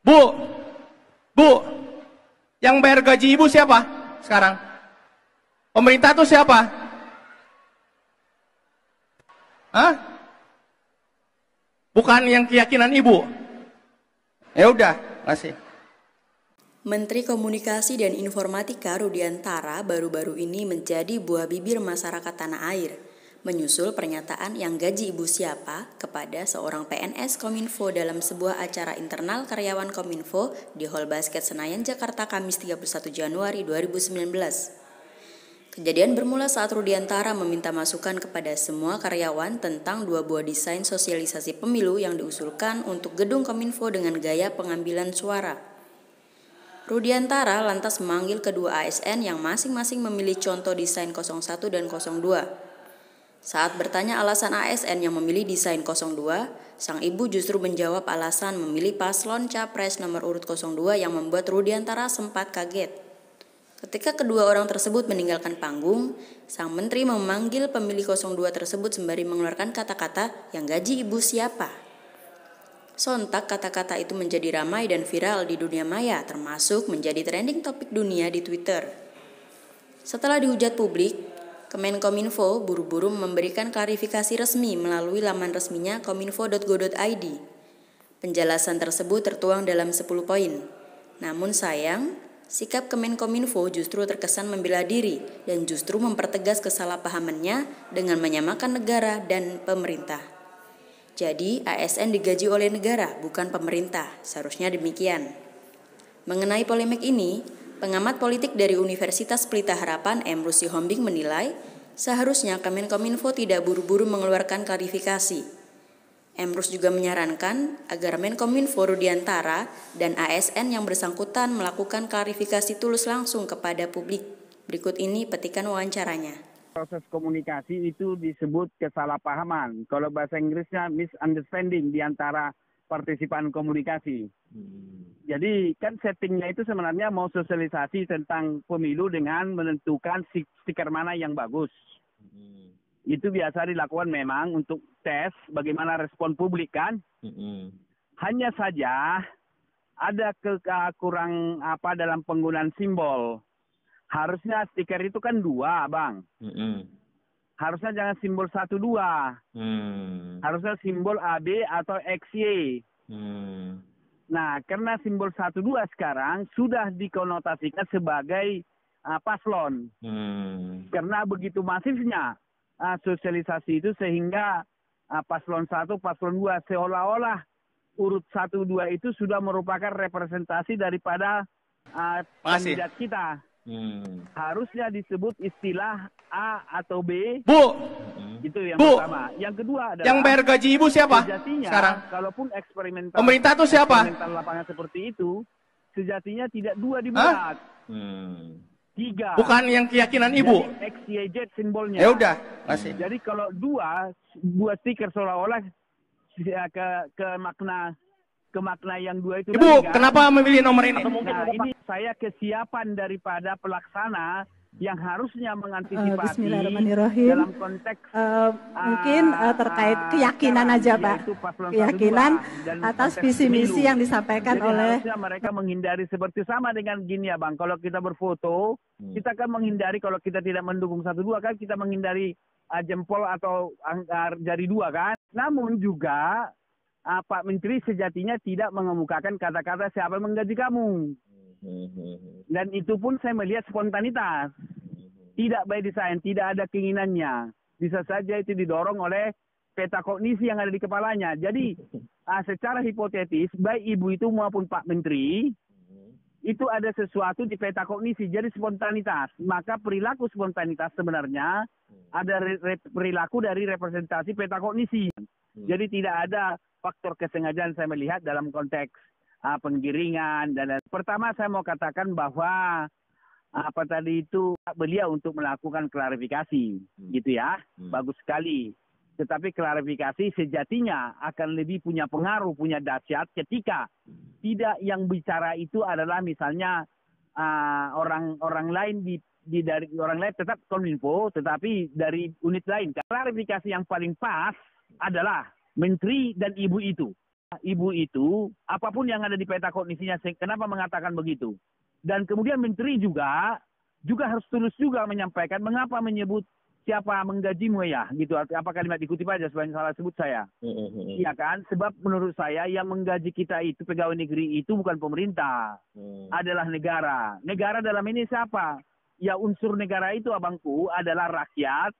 Bu, Bu, yang bayar gaji ibu siapa sekarang? Pemerintah tuh siapa? Hah? Bukan yang keyakinan ibu. Ya udah, kasih. Menteri Komunikasi dan Informatika Rudiantara baru-baru ini menjadi buah bibir masyarakat tanah air, menyusul pernyataan yang gaji ibu siapa kepada seorang PNS Kominfo dalam sebuah acara internal karyawan Kominfo di Hall Basket Senayan, Jakarta, Kamis 31 Januari 2019. Kejadian bermula saat Rudiantara meminta masukan kepada semua karyawan tentang 2 buah desain sosialisasi pemilu yang diusulkan untuk gedung Kominfo dengan gaya pengambilan suara. Rudiantara lantas memanggil kedua ASN yang masing-masing memilih contoh desain 01 dan 02. Saat bertanya alasan ASN yang memilih desain 02, sang ibu justru menjawab alasan memilih paslon capres nomor urut 02 yang membuat Rudiantara sempat kaget. Ketika kedua orang tersebut meninggalkan panggung, sang menteri memanggil pemilih 02 tersebut sembari mengeluarkan kata-kata yang gaji ibu siapa. Sontak kata-kata itu menjadi ramai dan viral di dunia maya, termasuk menjadi trending topik dunia di Twitter. Setelah dihujat publik, Kemenkominfo buru-buru memberikan klarifikasi resmi melalui laman resminya kominfo.go.id. Penjelasan tersebut tertuang dalam 10 poin. Namun sayang, sikap Kemenkominfo justru terkesan membela diri dan justru mempertegas kesalahpahamannya dengan menyamakan negara dan pemerintah. Jadi ASN digaji oleh negara, bukan pemerintah, seharusnya demikian. Mengenai polemik ini, pengamat politik dari Universitas Pelita Harapan Emrus Sihombing menilai, seharusnya Kemenkominfo tidak buru-buru mengeluarkan klarifikasi. Emrus juga menyarankan agar Menkominfo Rudiantara dan ASN yang bersangkutan melakukan klarifikasi tulus langsung kepada publik. Berikut ini petikan wawancaranya. Proses komunikasi itu disebut kesalahpahaman. Kalau bahasa Inggrisnya misunderstanding di antara partisipan komunikasi. Jadi kan settingnya itu sebenarnya mau sosialisasi tentang pemilu dengan menentukan stiker mana yang bagus. Itu biasa dilakukan memang untuk tes bagaimana respon publik kan. Hanya saja ada kurang dalam penggunaan simbol. Harusnya stiker itu kan 2, Bang. Harusnya jangan simbol 1, 2. Harusnya simbol AB atau XY. Nah, karena simbol 1, 2 sekarang sudah dikonotasikan sebagai paslon. Karena begitu masifnya sosialisasi itu sehingga paslon 1, paslon 2 seolah-olah urut 1, 2 itu sudah merupakan representasi daripada kandidat kita. Harusnya disebut istilah A atau B. Bu, itu yang Bu, pertama. Yang kedua adalah yang bayar gaji ibu siapa sejatinya, sekarang? kalaupun eksperimental Pemerintah tuh siapa? eksperimental lapangan seperti itu, sejatinya tidak 2 dibuat. 3. Bukan yang keyakinan ibu. Jadi XYZ simbolnya. Ya udah, kasih. Jadi kalau 2 buat stiker seolah-olah ke makna yang 2 itu. Ibu, kan? kenapa memilih nomor ini? Nah, ini saya kesiapan daripada pelaksana yang harusnya mengantisipasi dalam konteks mungkin terkait keyakinan aja Pak, keyakinan atas visi misi yang disampaikan jadi oleh harusnya mereka menghindari seperti sama dengan gini ya Bang, kalau kita berfoto kita kan menghindari, kalau kita tidak mendukung 1, 2 kan kita menghindari jempol atau jari 2 kan. Namun juga Pak Menteri sejatinya tidak mengemukakan kata-kata siapa yang menggaji kamu. Dan itu pun saya melihat spontanitas. Tidak by design, tidak ada keinginannya. Bisa saja itu didorong oleh peta kognisi yang ada di kepalanya. Jadi secara hipotetis, baik ibu itu maupun Pak Menteri, itu ada sesuatu di peta kognisi. Jadi spontanitas. Maka perilaku spontanitas sebenarnya ada perilaku dari representasi peta kognisi. Jadi tidak ada faktor kesengajaan saya melihat dalam konteks penggiringan dan pertama saya mau katakan bahwa beliau untuk melakukan klarifikasi gitu ya, bagus sekali. Tetapi klarifikasi sejatinya akan lebih punya pengaruh, punya dahsyat ketika tidak yang bicara itu adalah misalnya orang lain dari orang lain tetap Kominfo, tetapi dari unit lain. Klarifikasi yang paling pas adalah Menteri dan Ibu itu. ibu itu, apapun yang ada di peta kognisinya, kenapa mengatakan begitu? Dan kemudian menteri juga harus tulus juga menyampaikan mengapa menyebut siapa menggajimu ya, gitu. Apa kalimat dikutip aja supaya salah sebut saya. Iya kan? Sebab menurut saya yang menggaji kita itu pegawai negeri itu bukan pemerintah, adalah negara. Negara dalam ini siapa? Ya unsur negara itu abangku adalah rakyat,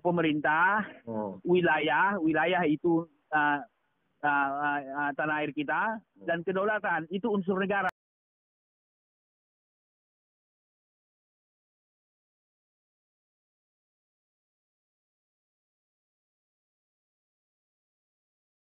pemerintah, wilayah itu tanah air kita, dan kedaulatan itu unsur negara.